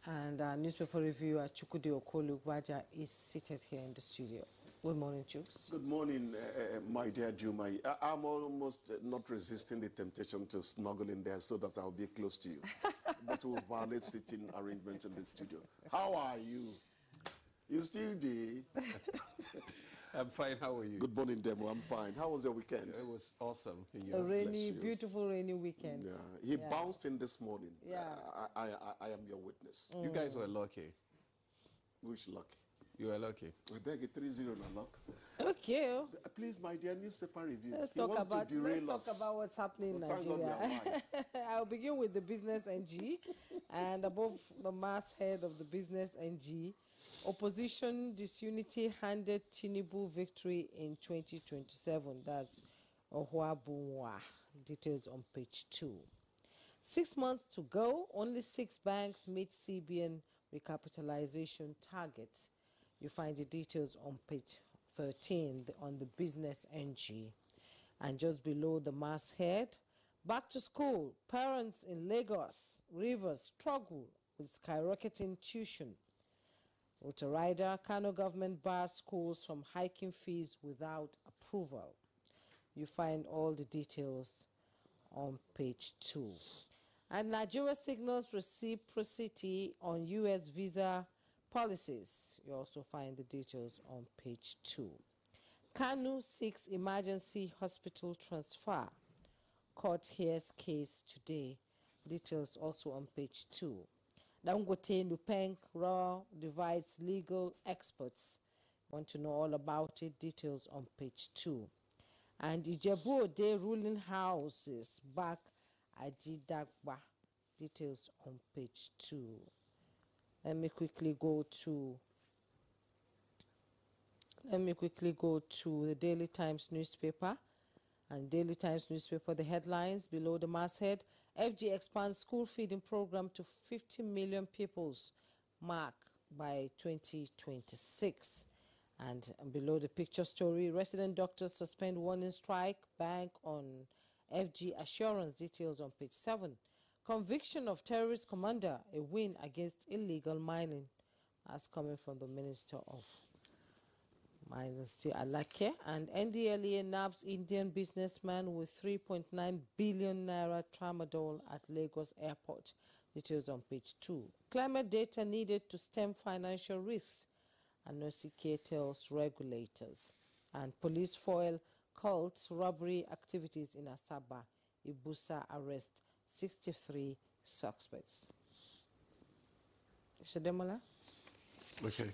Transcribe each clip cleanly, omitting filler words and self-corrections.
And our newspaper reviewer, Chukwudi Okolu-Gbaja, is seated here in the studio. Good morning, Chukes. Good morning, my dear Juma. I'm almost not resisting the temptation to snuggle in there so that I'll be close to you. But we'll violate sitting arrangements in the studio. How are you? You still there? I'm fine. How are you? Good morning, Demo. I'm fine. How was your weekend? It was awesome. A rainy, beautiful rainy weekend. Yeah. He bounced in this morning. Yeah. I am your witness. You guys were lucky. Which lucky? You were lucky. I beg a 3-0 na luck. Okay. Please, my dear newspaper review. Let's talk about what's happening in Nigeria. I'll begin with the Business NG, and above the masthead of the Business NG, opposition disunity handed Tinubu victory in 2027. That's Ohuabunwa. Details on page 2. 6 months to go. Only 6 banks meet CBN recapitalization targets. You find the details on page 13 on the Business NG. And just below the masthead, back to school. Parents in Lagos, Rivers struggle with skyrocketing tuition. With a rider, Kano government bars schools from hiking fees without approval. You find all the details on page 2. And Nigeria signals reciprocity on U.S. visa policies. You also find the details on page 2. Kanu seeks emergency hospital transfer. Court hears case today. Details also on page 2. Dangote Nupeng Raw divides legal experts. Want to know all about it? Details on page 2. And Ijebu Ode ruling houses back Ajidagba. Details on page 2. Let me quickly go to the Daily Times newspaper. And Daily Times newspaper, the headlines below the masthead: FG expands school feeding program to 50 million pupils mark by 2026. And below the picture story, resident doctors suspend warning strike, bank on FG assurance. Details on page 7. Conviction of terrorist commander, a win against illegal mining. That's coming from the Minister of Mines and Steel, Alake. And NDLEA nabs Indian businessman with 3.9 billion naira tramadol at Lagos airport. Details on page 2. Climate data needed to stem financial risks. ANOCK tells regulators. And police foil cults robbery activities in Asaba. Ibusa arrest 63 suspects. Shedemola? Okay.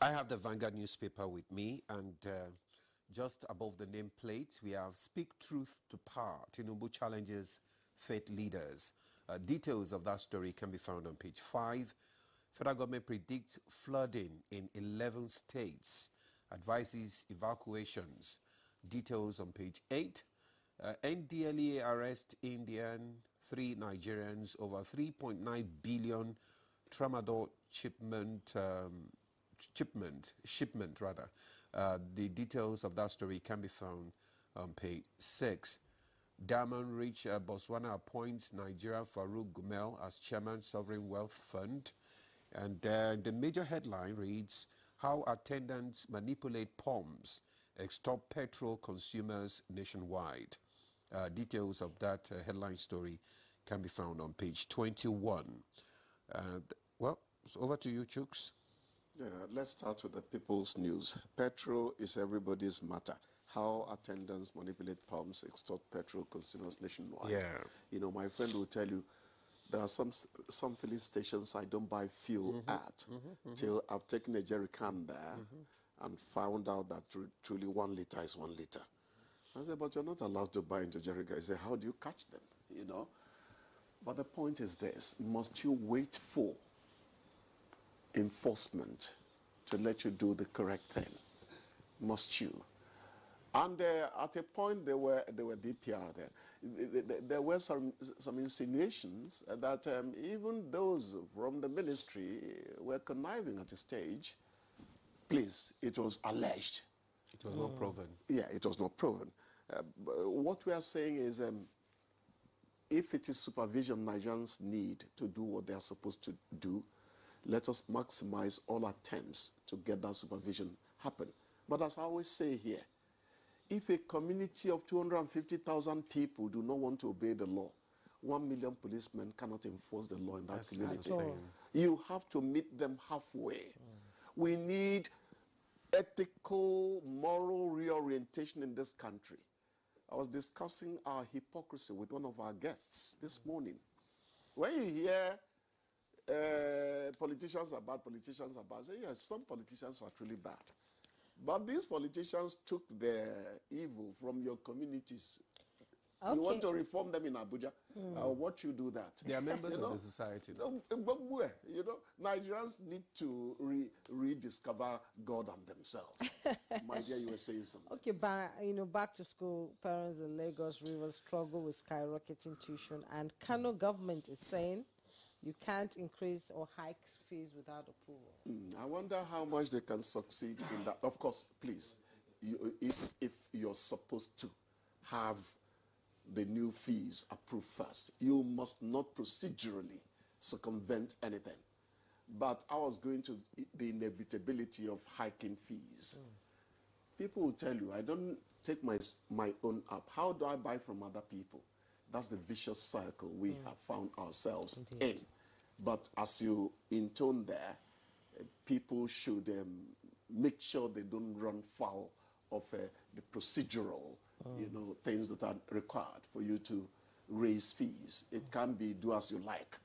I have the Vanguard newspaper with me, and just above the nameplate, we have Speak Truth to Power. Tinubu challenges faith leaders. Details of that story can be found on page 5. Federal government predicts flooding in 11 states. Advises evacuations. Details on page 8. NDLEA arrest Indian, 3 Nigerians over 3.9 billion tramadol shipment rather. The details of that story can be found on page 6. Diamond Rich Botswana appoints Nigeria Farouk Gumel as chairman Sovereign Wealth Fund. And the major headline reads, how attendants manipulate pumps, extort petrol consumers nationwide. Details of that headline story can be found on page 21. Well, it's over to you, Chooks. Yeah, let's start with the People's News. Petrol is everybody's matter. How attendants manipulate pumps, extort petrol consumers nationwide. Yeah. You know, my friend will tell you, there are some filling stations I don't buy fuel at till I've taken a jerry can there and found out that truly 1 liter is 1 liter. I said, but you're not allowed to buy into jerry cans. I said, how do you catch them? You know? But the point is this: must you wait for enforcement to let you do the correct thing? Must you? And at a point, they were DPR there. There were some insinuations that even those from the ministry were conniving at a stage. Please, it was alleged. It was not proven. Yeah, it was not proven. What we are saying is if it is supervision Nigerians need to do what they are supposed to do, let us maximize all attempts to get that supervision happen. But as I always say here, if a community of 250,000 people do not want to obey the law, 1 million policemen cannot enforce the law in that community. You have to meet them halfway. We need ethical, moral reorientation in this country. I was discussing our hypocrisy with one of our guests this morning. When you hear politicians are bad, say, yes, some politicians are truly bad. But these politicians took their evil from your communities. Okay. You want to reform them in Abuja? Watch you do that. They are members of the society. You know, Nigerians need to rediscover God and themselves. My dear, you were saying something. Okay, back to school, parents in Lagos Rivers struggle with skyrocketing tuition, and Kano government is saying you can't increase or hike fees without approval. I wonder how much they can succeed in that. Of course, please, if you're supposed to have the new fees approved first, you must not procedurally circumvent anything. But I was going to the inevitability of hiking fees. People will tell you, I don't take my own up. How do I buy from other people? That's the vicious cycle we have found ourselves in. But as you intone there, people should make sure they don't run foul of the procedural things that are required for you to raise fees. It can't be do as you like.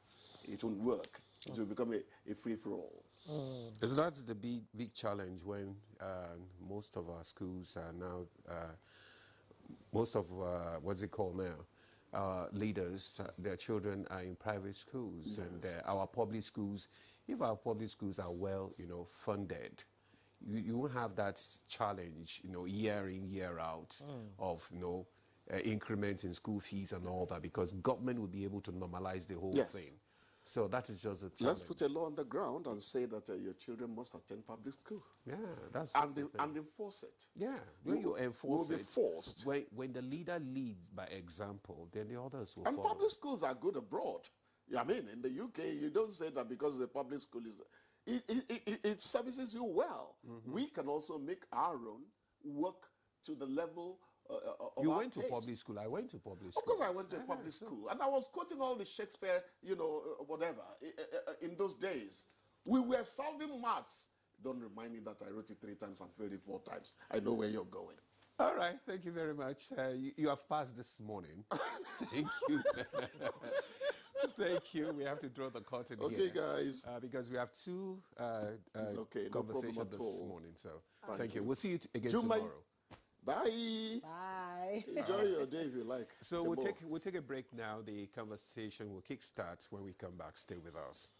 It won't work. It will become a free-for-all. So that's the big challenge when most of our schools are now, most of what's it called now? Leaders, their children are in private schools, and our public schools, if our public schools are well, funded, you won't have that challenge, year in, year out of, increment in school fees and all that, because government will be able to normalize the whole thing. So that is just a challenge. Let's put a law on the ground and say that your children must attend public school. Yeah, that's and enforce it. Yeah, when you enforce will be forced. When the leader leads by example, then the others will follow. And public schools are good abroad. I mean, in the UK, you don't say that because the public school is... It services you well. We can also make our own work to the level of You our went to taste. Public school. I went to public school. Of course I went to a public school. And I was quoting all the Shakespeare, whatever, in those days. We were solving maths. Don't remind me that I wrote it 3 times and failed it 4 times. I know where you're going. All right. Thank you very much. You have passed this morning. Thank you. Thank you. We have to draw the curtain here. Okay, guys. Because we have 2 conversations no this morning. So thank you. We'll see you again tomorrow. Bye. Bye. Enjoy your day if you like. So we'll take a break now. The conversation will kickstart when we come back. Stay with us.